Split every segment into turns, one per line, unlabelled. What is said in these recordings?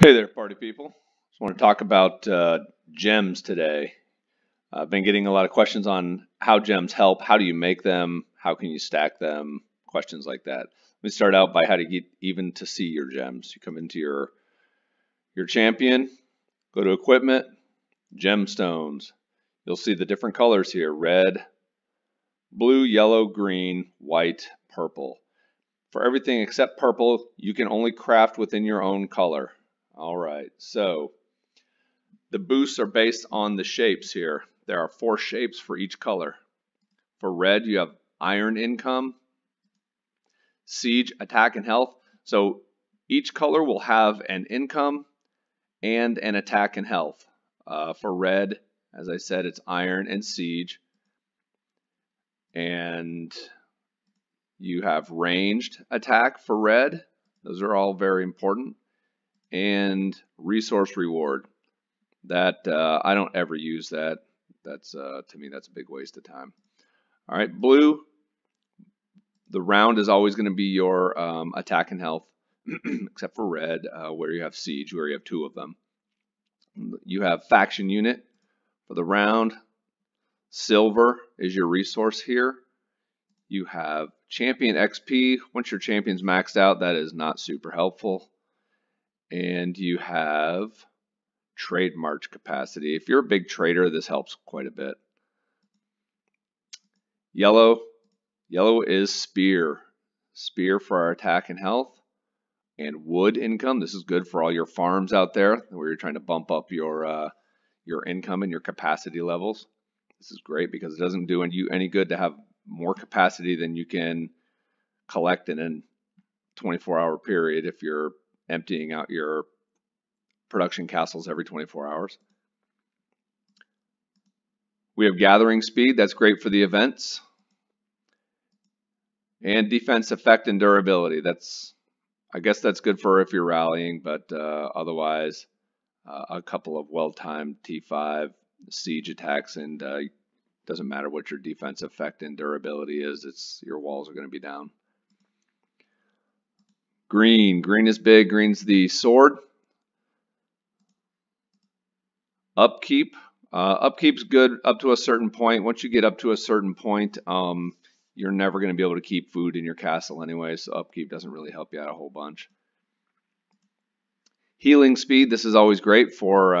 Hey there, party people. Just want to talk about gems today. I've been getting a lot of questions on how gems help. How do you make them? How can you stack them? Questions like that. Let me start out by how to get even to see your gems. You come into your champion, go to equipment, gemstones. You'll see the different colors here: red, blue, yellow, green, white, purple. For everything except purple, you can only craft within your own color. All right, so the boosts are based on the shapes here. There are 4 shapes for each color. For red, you have iron income, siege, attack, and health. So each color will have an income and an attack and health. For red, as I said, it's iron and siege. And you have ranged attack for red. Those are all very important. And resource reward. That I don't ever use that. That's to me, that's a big waste of time. All right, blue. The round is always going to be your attack and health, except for red, where you have siege, where you have 2 of them. You have faction unit for the round. Silver is your resource here. You have champion XP. Once your champion's maxed out, that is not super helpful. And you have trade march capacity. If you're a big trader, this helps quite a bit. Yellow is spear. Spear for our attack and health. And wood income. This is good for all your farms out there where you're trying to bump up your income and your capacity levels. This is great because it doesn't do you any good to have more capacity than you can collect in a 24-hour period if you're emptying out your production castles every 24 hours. We have gathering speed. That's great for the events. And defense effect and durability. I guess that's good for if you're rallying, but otherwise a couple of well-timed T5 siege attacks, and doesn't matter what your defense effect and durability is, your walls are going to be down. Green is big. Green's the sword. Upkeep. Upkeep's good up to a certain point. Once you get up to a certain point, you're never going to be able to keep food in your castle anyway, so upkeep doesn't really help you out a whole bunch. Healing speed. This is always great for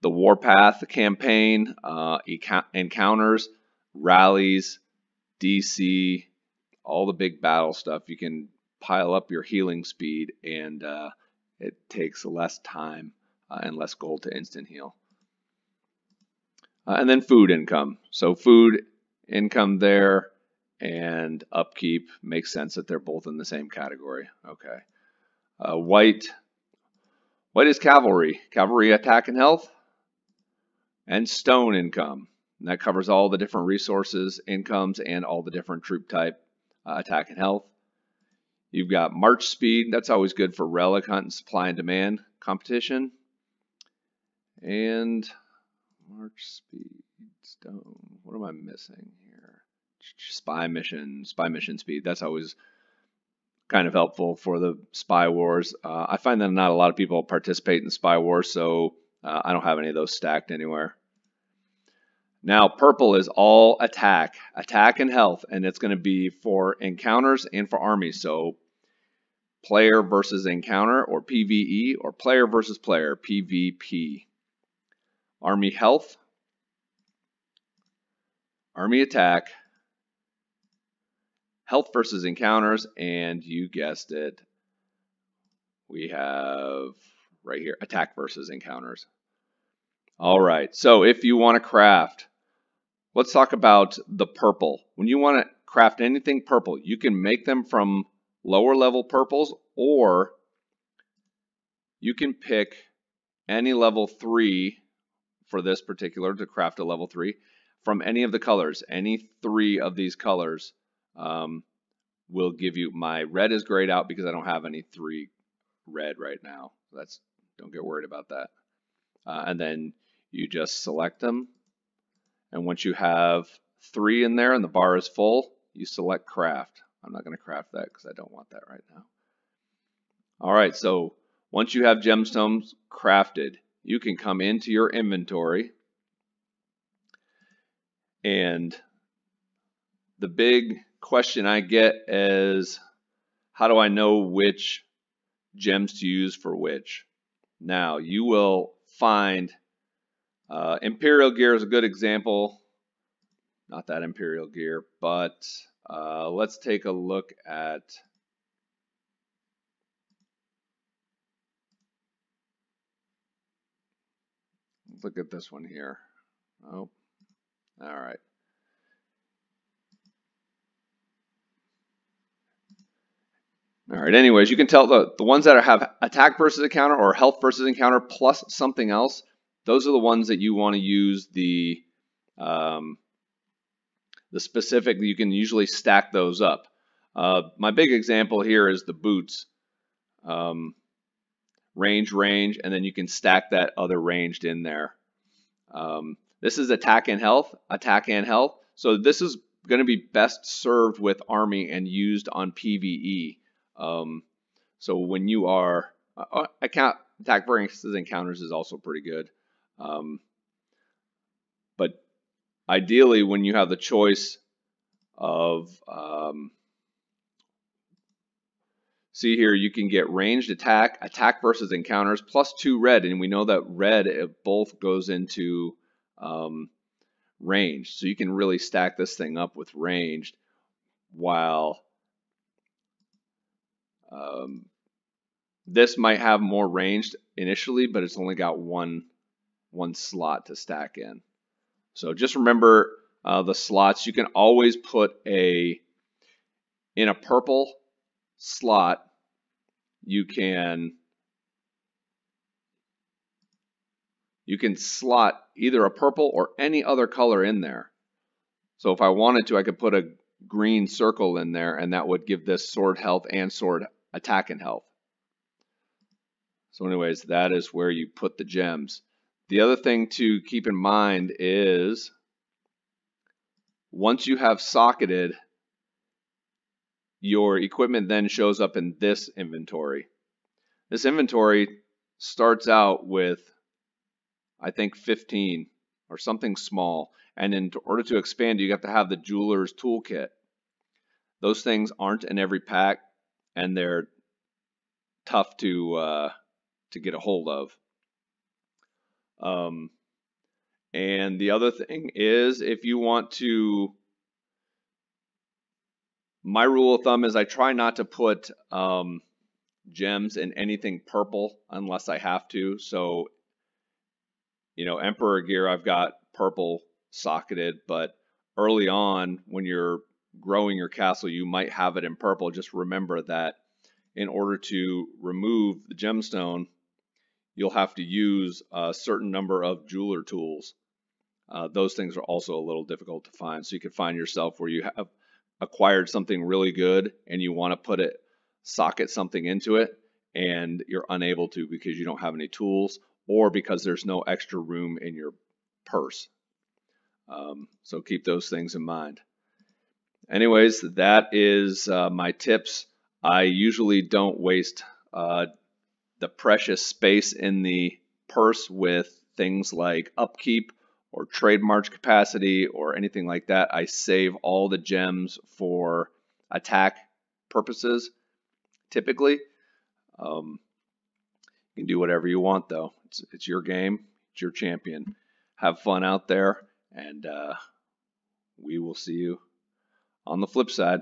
the warpath, the campaign, encounters, rallies, DC, all the big battle stuff. You can pile up your healing speed, and it takes less time and less gold to instant heal. And then food income. So food income there and upkeep makes sense that they're both in the same category. Okay. White is cavalry. Cavalry attack and health. And stone income. And that covers all the different resources, incomes, and all the different troop type attack and health. You've got march speed. That's always good for relic hunt and supply and demand competition. And march speed, stone. What am I missing here? Spy mission speed. That's always kind of helpful for the spy wars. I find that not a lot of people participate in spy wars, so I don't have any of those stacked anywhere. Now, purple is all attack and health, and it's going to be for encounters and for armies. So player versus encounter, or PvE, or player versus player, PvP. Army health, army attack, health versus encounters, and you guessed it, we have right here, attack versus encounters. All right, so if you want to craft, let's talk about the purple. When you want to craft anything purple, you can make them from lower level purples, or you can pick any level 3 for this particular to craft a level 3 from any of the colors. Any 3 of these colors will give you. My red is grayed out because I don't have any 3 red right now. Don't get worried about that. And then you just select them, and once you have 3 in there and the bar is full, you select craft. I'm not going to craft that because I don't want that right now. All right, so Once you have gemstones crafted, you can come into your inventory, and the big question I get is, how do I know which gems to use for which? Now, you will find Imperial Gear is a good example. Not that Imperial Gear, but let's take a look at this one here. Oh, all right. All right, anyways, you can tell the ones that have attack versus encounter or health versus encounter plus something else, those are the ones that you want to use the specific. You can usually stack those up. My big example here is the boots. Range, and then you can stack that other ranged in there. This is attack and health. So this is going to be best served with army and used on PvE. So when you are attack versus encounters is also pretty good. But ideally, when you have the choice of see here, you can get ranged attack versus encounters, plus 2 red, and we know that red both goes into ranged. So you can really stack this thing up with ranged, while this might have more ranged initially, but it's only got one slot to stack in. So just remember the slots. You can always put in a purple slot. You can slot either a purple or any other color in there. So if I wanted to, I could put a green circle in there, and that would give this sword health and sword attack and health. So anyways, that is where you put the gems. The other thing to keep in mind is once you have socketed, your equipment then shows up in this inventory. This inventory starts out with, I think, 15 or something small, and in order to expand, you have to have the jeweler's toolkit. Those things aren't in every pack, and they're tough to get a hold of. And the other thing is, if you want to, my rule of thumb is I try not to put gems in anything purple unless I have to. So, you know, Emperor Gear, I've got purple socketed, but early on when you're growing your castle, you might have it in purple. Just remember that in order to remove the gemstone, you'll have to use a certain number of jeweler tools. Those things are also a little difficult to find. So you can find yourself where you have acquired something really good and you want to socket something into it, and you're unable to because you don't have any tools or because there's no extra room in your purse. So keep those things in mind. Anyways, that is my tips. I usually don't waste the precious space in the purse with things like upkeep or trade march capacity or anything like that. I save all the gems for attack purposes typically. You can do whatever you want though. It's your game, it's your champion. Have fun out there, and we will see you on the flip side.